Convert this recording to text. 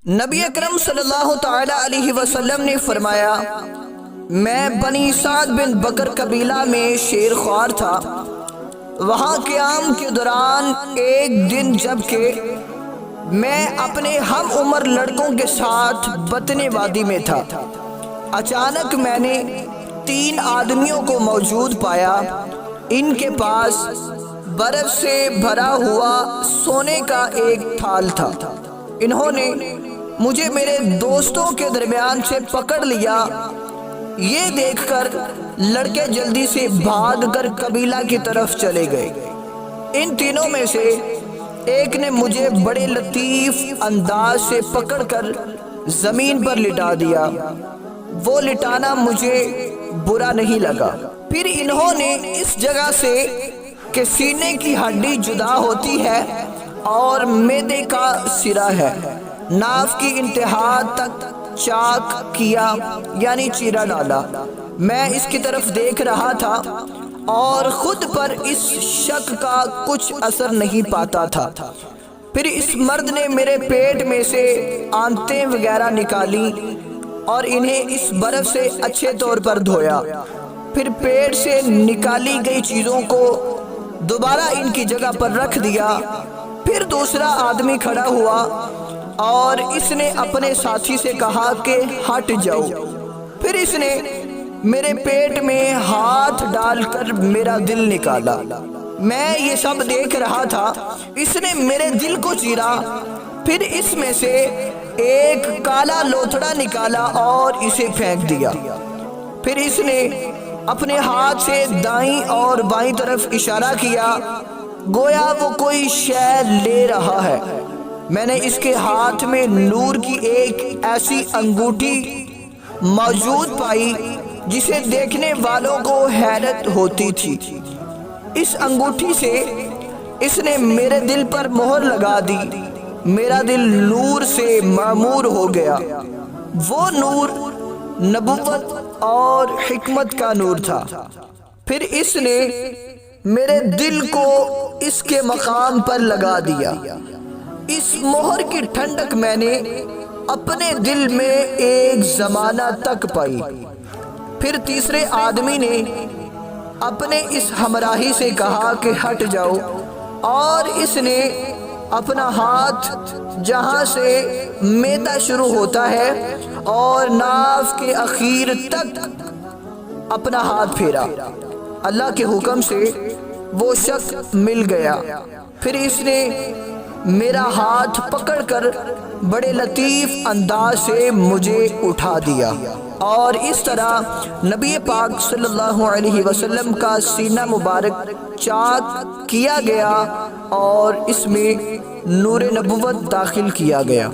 نبی اکرم صلی اللہ تعالی علیہ وسلم نے فرمایا، میں بنی سعد بن بکر قبیلہ میں شیر خوار تھا۔ وہاں قیام کے دوران ایک دن جبکہ میں اپنے ہم عمر لڑکوں کے ساتھ بطن وادی میں تھا، اچانک میں نے 3 آدمیوں کو موجود پایا۔ ان کے پاس برف سے بھرا ہوا سونے کا ایک تھال تھا۔ انہوں نے مجھے میرے دوستوں کے درمیان سے پکڑ لیا۔ یہ دیکھ کر لڑکے جلدی سے بھاگ کر قبیلہ کی طرف چلے گئے۔ ان تینوں میں سے ایک نے مجھے بڑے لطیف انداز سے پکڑ کر زمین پر لٹا دیا۔ وہ لٹانا مجھے برا نہیں لگا۔ پھر انہوں نے اس جگہ سے کہ سینے کی ہڈی جدا ہوتی ہے اور معدے کا سرا ہے، ناف کی انتہا تک چاک کیا، یعنی چیرا ڈالا۔ میں اس کی طرف دیکھ رہا تھا اور خود پر اس شک کا کچھ اثر نہیں پاتا تھا۔ پھر اس مرد نے میرے پیٹ میں سے آنتیں وغیرہ نکالی اور انہیں اس برف سے اچھے طور پر دھویا۔ پھر پیٹ سے نکالی گئی چیزوں کو دوبارہ ان کی جگہ پر رکھ دیا۔ پھر دوسرا آدمی کھڑا ہوا اور اس نے اپنے ساتھی سے کہا کہ ہٹ جاؤ۔ پھر اس نے میرے پیٹ میں ہاتھ ڈال کر میرا دل نکالا۔ میں یہ سب دیکھ رہا تھا۔ اس نے میرے دل کو چیرا، پھر اس میں سے ایک کالا لوتھڑا نکالا اور اسے پھینک دیا۔ پھر اس نے اپنے ہاتھ سے دائیں اور بائیں طرف اشارہ کیا، گویا وہ کوئی شے لے رہا ہے۔ میں نے اس کے ہاتھ میں نور کی ایک ایسی انگوٹھی موجود پائی جسے دیکھنے والوں کو حیرت ہوتی تھی۔ اس انگوٹھی سے اس نے میرے دل پر مہر لگا دی۔ میرا دل نور سے معمور ہو گیا۔ وہ نور نبوت اور حکمت کا نور تھا۔ پھر اس نے میرے دل کو اس کے مقام پر لگا دیا۔ اس مہر کی ٹھنڈک میں نے اپنے دل میں ایک زمانہ تک پائی۔ پھر تیسرے آدمی نے اپنے اس ہمراہی سے کہا کہ ہٹ جاؤ، اور اس نے اپنا ہاتھ جہاں سے معدہ شروع ہوتا ہے اور ناف کے اخیر تک اپنا ہاتھ پھیرا۔ اللہ کے حکم سے وہ شخص مل گیا۔ پھر اس نے میرا ہاتھ پکڑ کر بڑے لطیف انداز سے مجھے اٹھا دیا، اور اس طرح نبی پاک صلی اللہ علیہ وسلم کا سینہ مبارک چاک کیا گیا اور اس میں نور نبوت داخل کیا گیا۔